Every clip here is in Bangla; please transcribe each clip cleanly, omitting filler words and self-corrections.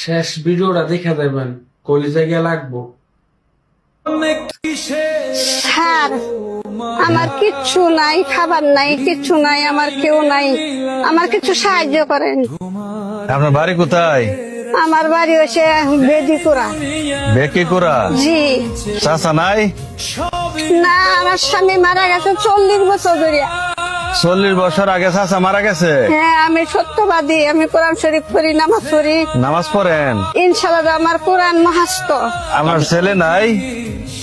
শেষ ভিডিওটা দেখে দেবেন, কলিজা গিয়ে লাগবো। স্যার, আমার কিচ্ছু নাই, খাবার নাই, কিচ্ছু নাই, আমার কেউ নাই, আমার কিছু সাহায্য করেন। আপনার বাড়ি কোথায়? আমার বাড়ি হচ্ছে বেদিকুড়া। বেকিকুড়া? জি। চাচা নাই? না, আমার স্বামী মারা গেছে 40 বছর ধরে। 40 বছর আগে চাচা মারা গেছে? হ্যাঁ, আমি সত্যবাদী, আমি কোরআন শরীফ পড়ি, নামাজ পড়ি। নামাজ পড়েন? ইনশাআল্লাহ আমার কোরআন মহাস্ত। আমার ছেলে নাই?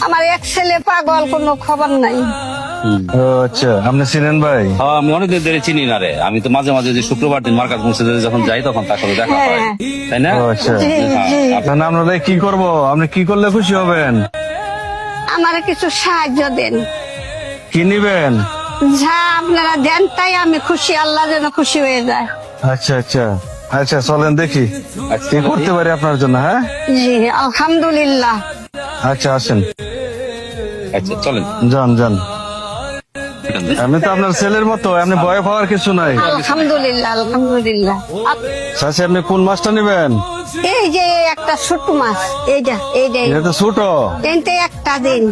আমার এক ছেলে পাগল, কোনো খবর নাই। ও আচ্ছা, আপনি চিনেন ভাই? হ্যাঁ, আমি অনেকদিন ধরে চিনি না রে। আমি তো মাঝে মাঝে যে শুক্রবার দিন মার্কাজ মসজিদে যখন যাই তখন তার সাথে দেখা হয়, হ্যাঁ। তাই না? ও আচ্ছা, জি, জি। আপনার আমরা কি করব? আপনি কি করলে খুশি হবেন? আমার কিছু সাহায্য দেন। কি নিবেন? যা আপনারা দেন তাই আমি খুশি, আল্লাহ যেন খুশি হয়ে যায়। আচ্ছা আচ্ছা আচ্ছা, চলেন দেখি কি করতে পারি আপনার জন্য। হ্যাঁ, জি, আলহামদুলিল্লাহ। আচ্ছা আসেন, আচ্ছা চলেন। যান যান। আমি তো আপনার ছেলের মতো, আপনি ভয় পাওয়ার কিছু নাই। আলহামদুলিল্লাহ, আলহামদুলিল্লাহ। চাচি, আপনি কোন মাছটা নিবেন? এই যে একটা ছোট মাছ, এইটা এটা তো ছোট। এইটা একটা দিন,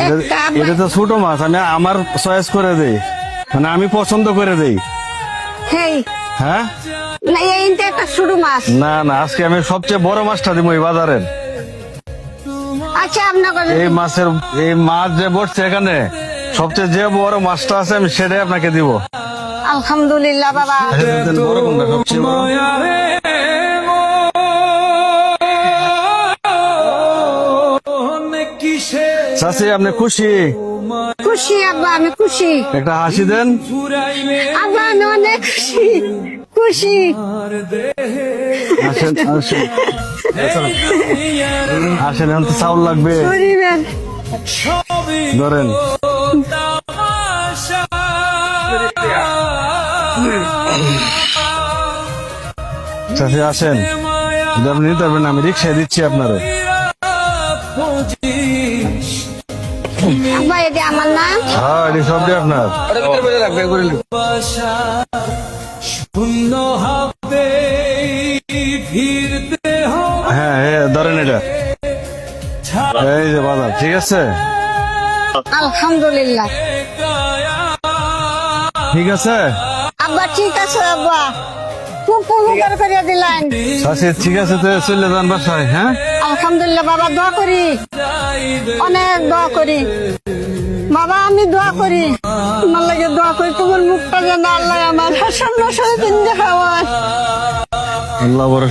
একটা। এটা তো ছোট মাছ, আমি আমার চয়েস করে দেই, মানে আমি পছন্দ করে দেই। হেই, হ্যাঁ, না এইটা একটা ছোট মাছ। না না, আজকে আমি সবচেয়ে বড় মাছটা দিব এই বাজারের। আচ্ছা, আপনার এই মাছের, এই মাছ যে বসছে এখানে, সবচেয়ে যে বড় মাছটা আছে আমি সেটাই আপনাকে দিব। আলহামদুলিল্লাহ বাবা। বড় কোনটা সবচেয়ে বড়? চাচি, আপনি খুশি? খুশি আব্বা, আমি খুশি। একটা হাসি দেন। আব্বা, আমি অনেক খুশি, খুশি। আসেন আসেন আসেন, এখন তো চাউল লাগবে, শরীরের ধরেন। চাচি আসেন, যদি আপনি নিতে পারবেন আমি রিক্সায় দিচ্ছি আপনারে। আব্বা, এটা আমার না। হ্যাঁ, এটি সবটাই আপনার। হ্যাঁ হ্যাঁ, ধরেন এটা, এই যে বাজার, ঠিক আছে? আলহামদুলিল্লাহ। ঠিক আছে আব্বা, ঠিক আছে আব্বা, খুব উপকার করে দিলেন। চাচি, ঠিক আছে, তো চলে যান বাসায়। হ্যাঁ, আলহামদুলিল্লাহ বাবা, দোয়া করি, অনেক দোয়া করি বাবা, আমি দোয়া করি, তোমার লাগে দোয়া করি, তোমার মুখটা যেন আল্লাহ আমার সামনে সাথে দিন দেখা হয়। আল্লাহ বড়